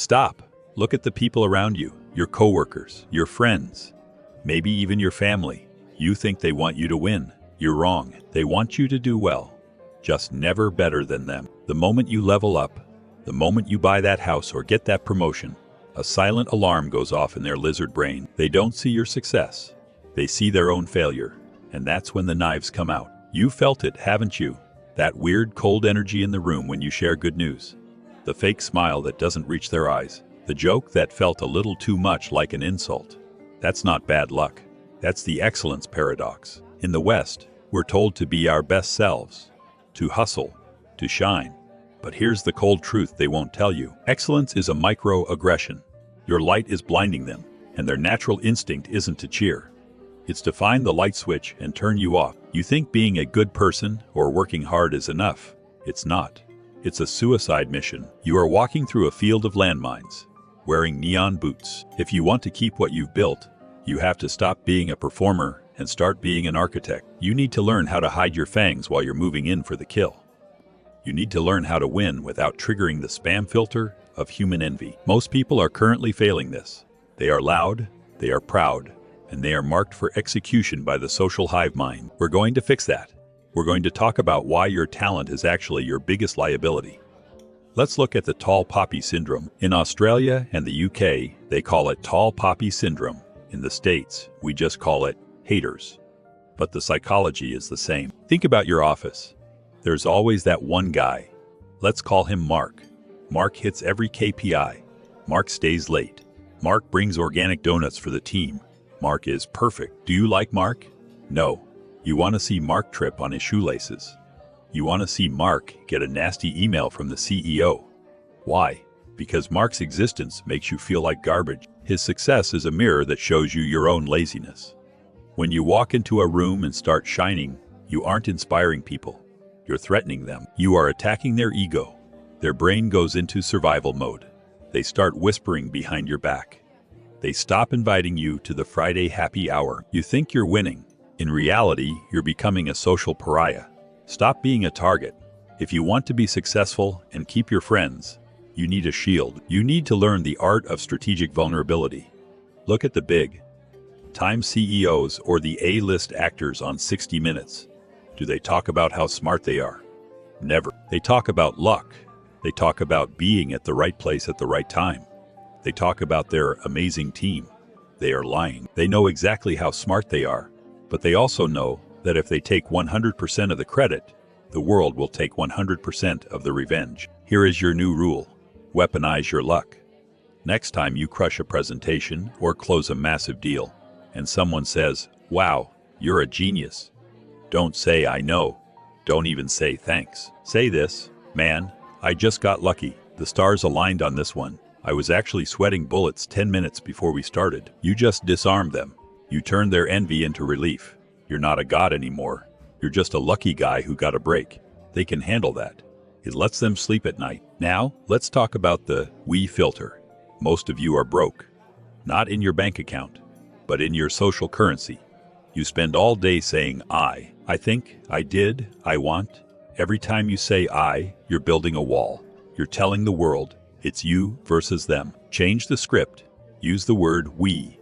Stop. Look at the people around you, your coworkers, your friends, maybe even your family. You think they want you to win. You're wrong. They want you to do well, just never better than them. The moment you level up, the moment you buy that house or get that promotion, a silent alarm goes off in their lizard brain. They don't see your success. They see their own failure. And that's when the knives come out. You felt it, haven't you? That weird cold energy in the room when you share good news. The fake smile that doesn't reach their eyes. The joke that felt a little too much like an insult. That's not bad luck. That's the excellence paradox. In the West, we're told to be our best selves, to hustle, to shine. But here's the cold truth they won't tell you. Excellence is a microaggression. Your light is blinding them, and their natural instinct isn't to cheer. It's to find the light switch and turn you off. You think being a good person or working hard is enough. It's not. It's a suicide mission. You are walking through a field of landmines, wearing neon boots. If you want to keep what you've built, you have to stop being a performer and start being an architect. You need to learn how to hide your fangs while you're moving in for the kill. You need to learn how to win without triggering the spam filter of human envy. Most people are currently failing this. They are loud, they are proud, and they are marked for execution by the social hive mind. We're going to fix that. We're going to talk about why your talent is actually your biggest liability. Let's look at the tall poppy syndrome. In Australia and the UK, they call it tall poppy syndrome. In the States, we just call it haters. But the psychology is the same. Think about your office. There's always that one guy. Let's call him Mark. Mark hits every KPI. Mark stays late. Mark brings organic donuts for the team. Mark is perfect. Do you like Mark? No. You want to see Mark trip on his shoelaces. You want to see Mark get a nasty email from the CEO. Why? Because Mark's existence makes you feel like garbage. His success is a mirror that shows you your own laziness. When you walk into a room and start shining, you aren't inspiring people. You're threatening them. You are attacking their ego. Their brain goes into survival mode. They start whispering behind your back. They stop inviting you to the Friday happy hour. You think you're winning. In reality, you're becoming a social pariah. Stop being a target. If you want to be successful and keep your friends, you need a shield. You need to learn the art of strategic vulnerability. Look at the big time CEOs or the A-list actors on 60 Minutes. Do they talk about how smart they are? Never. They talk about luck. They talk about being at the right place at the right time. They talk about their amazing team. They are lying. They know exactly how smart they are, but they also know that if they take 100% of the credit, the world will take 100% of the revenge. Here is your new rule. Weaponize your luck. Next time you crush a presentation or close a massive deal, and someone says, "Wow, you're a genius," don't say "I know." Don't even say thanks. Say this, "Man, I just got lucky. The stars aligned on this one. I was actually sweating bullets 10 minutes before we started." You just disarmed them. You turned their envy into relief. You're not a god anymore. You're just a lucky guy who got a break. They can handle that. It lets them sleep at night. Now, let's talk about the "we" filter. Most of you are broke. Not in your bank account, but in your social currency. You spend all day saying I think, I did, I want. Every time you say I, you're building a wall. You're telling the world, it's you versus them. Change the script. Use the word we.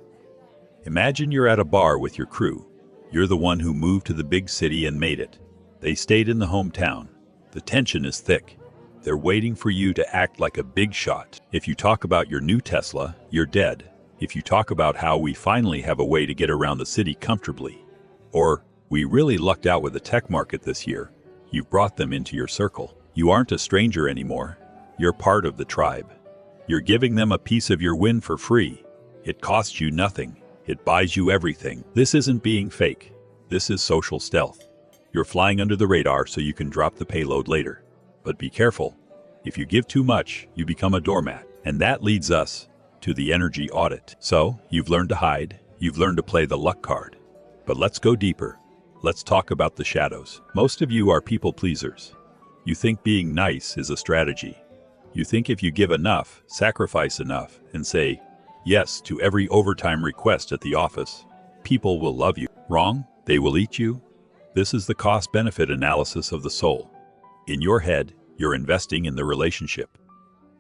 Imagine you're at a bar with your crew. You're the one who moved to the big city and made it. They stayed in the hometown. The tension is thick. They're waiting for you to act like a big shot. If you talk about your new Tesla, you're dead. If you talk about how we finally have a way to get around the city comfortably, or we really lucked out with the tech market this year, you've brought them into your circle. You aren't a stranger anymore. You're part of the tribe. You're giving them a piece of your win for free. It costs you nothing. It buys you everything. This isn't being fake. This is social stealth. You're flying under the radar so you can drop the payload later. But be careful. If you give too much, you become a doormat. And that leads us to the energy audit. So, you've learned to hide. You've learned to play the luck card. But let's go deeper. Let's talk about the shadows. Most of you are people pleasers. You think being nice is a strategy. You think if you give enough, sacrifice enough, and say yes to every overtime request at the office, people will love you. Wrong? They will eat you? This is the cost-benefit analysis of the soul. In your head, you're investing in the relationship.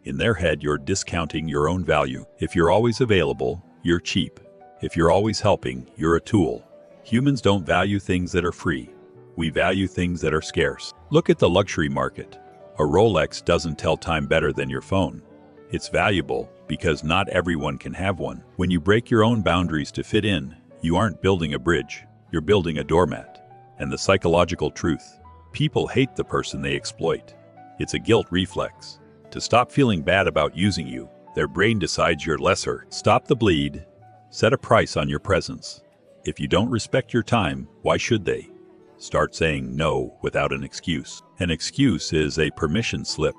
In their head, you're discounting your own value. If you're always available, you're cheap. If you're always helping, you're a tool. Humans don't value things that are free. We value things that are scarce. Look at the luxury market. A Rolex doesn't tell time better than your phone. It's valuable because not everyone can have one. When you break your own boundaries to fit in, you aren't building a bridge, you're building a doormat. And the psychological truth: people hate the person they exploit. It's a guilt reflex. To stop feeling bad about using you, their brain decides you're lesser. Stop the bleed. Set a price on your presence. If you don't respect your time, why should they? Start saying no without an excuse. An excuse is a permission slip.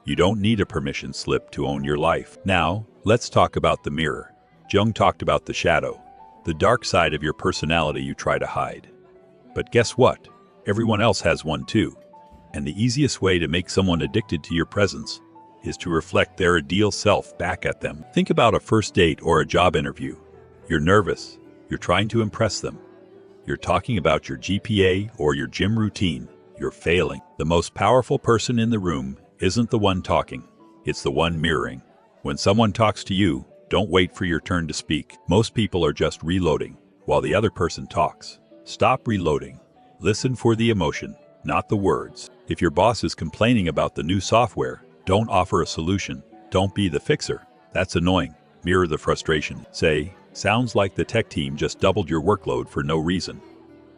You don't need a permission slip to own your life. Now, let's talk about the mirror. Jung talked about the shadow, the dark side of your personality you try to hide. But guess what? Everyone else has one too. And the easiest way to make someone addicted to your presence is to reflect their ideal self back at them. Think about a first date or a job interview. You're nervous. You're trying to impress them. You're talking about your GPA or your gym routine. You're failing. The most powerful person in the room isn't the one talking. It's the one mirroring. When someone talks to you, don't wait for your turn to speak. Most people are just reloading while the other person talks. Stop reloading. Listen for the emotion, not the words. If your boss is complaining about the new software, don't offer a solution. Don't be the fixer. That's annoying. Mirror the frustration. Say, "Sounds like the tech team just doubled your workload for no reason."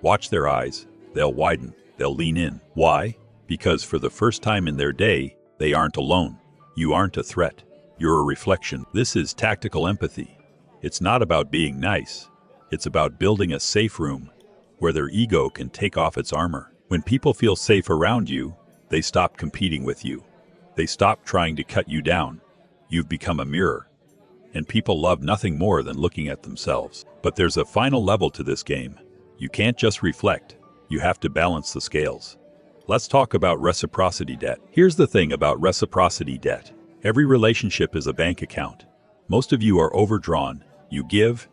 Watch their eyes. They'll widen. They'll lean in. Why? Because for the first time in their day, they aren't alone. You aren't a threat. You're a reflection. This is tactical empathy. It's not about being nice. It's about building a safe room where their ego can take off its armor. When people feel safe around you, they stop competing with you. They stop trying to cut you down. You've become a mirror. And people love nothing more than looking at themselves. But there's a final level to this game. You can't just reflect. You have to balance the scales. Let's talk about reciprocity debt. Here's the thing about reciprocity debt. Every relationship is a bank account. Most of you are overdrawn. You give,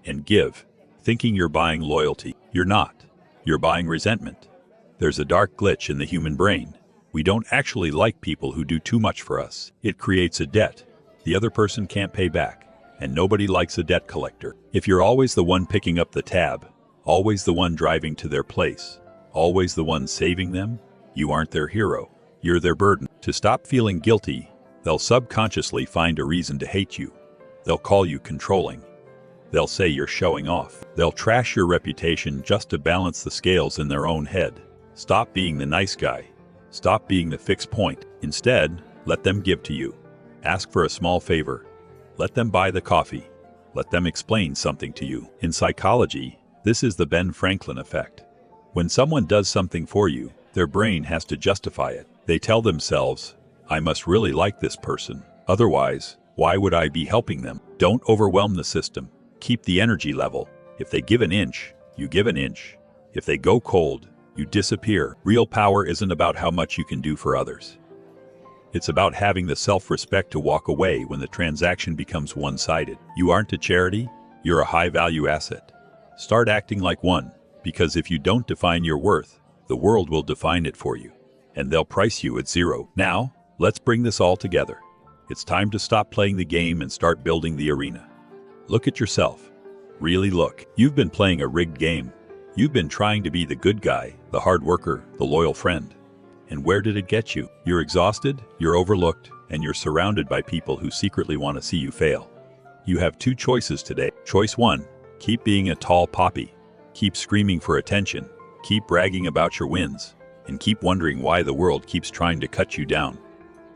and give, thinking you're buying loyalty. You're not. You're buying resentment. There's a dark glitch in the human brain. We don't actually like people who do too much for us. It creates a debt the other person can't pay back, and nobody likes a debt collector. If you're always the one picking up the tab, always the one driving to their place, always the one saving them, you aren't their hero. You're their burden. To stop feeling guilty, they'll subconsciously find a reason to hate you. They'll call you controlling. They'll say you're showing off. They'll trash your reputation just to balance the scales in their own head. Stop being the nice guy. Stop being the fixed point. Instead, let them give to you. Ask for a small favor. Let them buy the coffee. Let them explain something to you. In psychology, this is the Ben Franklin effect. When someone does something for you, their brain has to justify it. They tell themselves, "I must really like this person. Otherwise, why would I be helping them?" Don't overwhelm the system. Keep the energy level. If they give an inch, you give an inch. If they go cold, you disappear. Real power isn't about how much you can do for others. It's about having the self-respect to walk away when the transaction becomes one-sided. You aren't a charity, you're a high-value asset. Start acting like one, because if you don't define your worth, the world will define it for you, and they'll price you at zero. Now, let's bring this all together. It's time to stop playing the game and start building the arena. Look at yourself. Really look. You've been playing a rigged game. You've been trying to be the good guy, the hard worker, the loyal friend. And where did it get you? You're exhausted, you're overlooked, and you're surrounded by people who secretly want to see you fail. You have two choices today. Choice one, keep being a tall poppy. Keep screaming for attention. Keep bragging about your wins. And keep wondering why the world keeps trying to cut you down.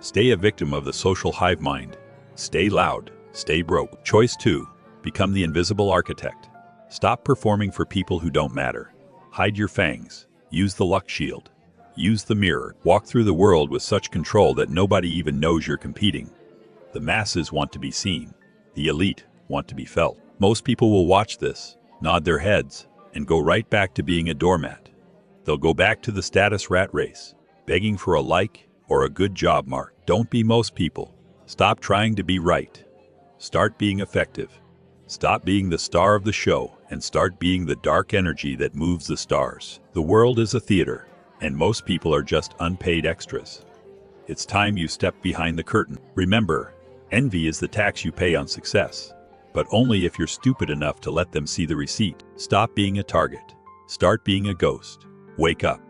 Stay a victim of the social hive mind. Stay loud. Stay broke. Choice two, become the invisible architect. Stop performing for people who don't matter. Hide your fangs. Use the luck shield. Use the mirror. Walk through the world with such control that nobody even knows you're competing. The masses want to be seen. The elite want to be felt. Most people will watch this, nod their heads, and go right back to being a doormat. They'll go back to the status rat race, begging for a like or a good job mark. Don't be most people. Stop trying to be right. Start being effective. Stop being the star of the show and start being the dark energy that moves the stars. The world is a theater, and most people are just unpaid extras. It's time you step behind the curtain. Remember, envy is the tax you pay on success, but only if you're stupid enough to let them see the receipt. Stop being a target. Start being a ghost. Wake up.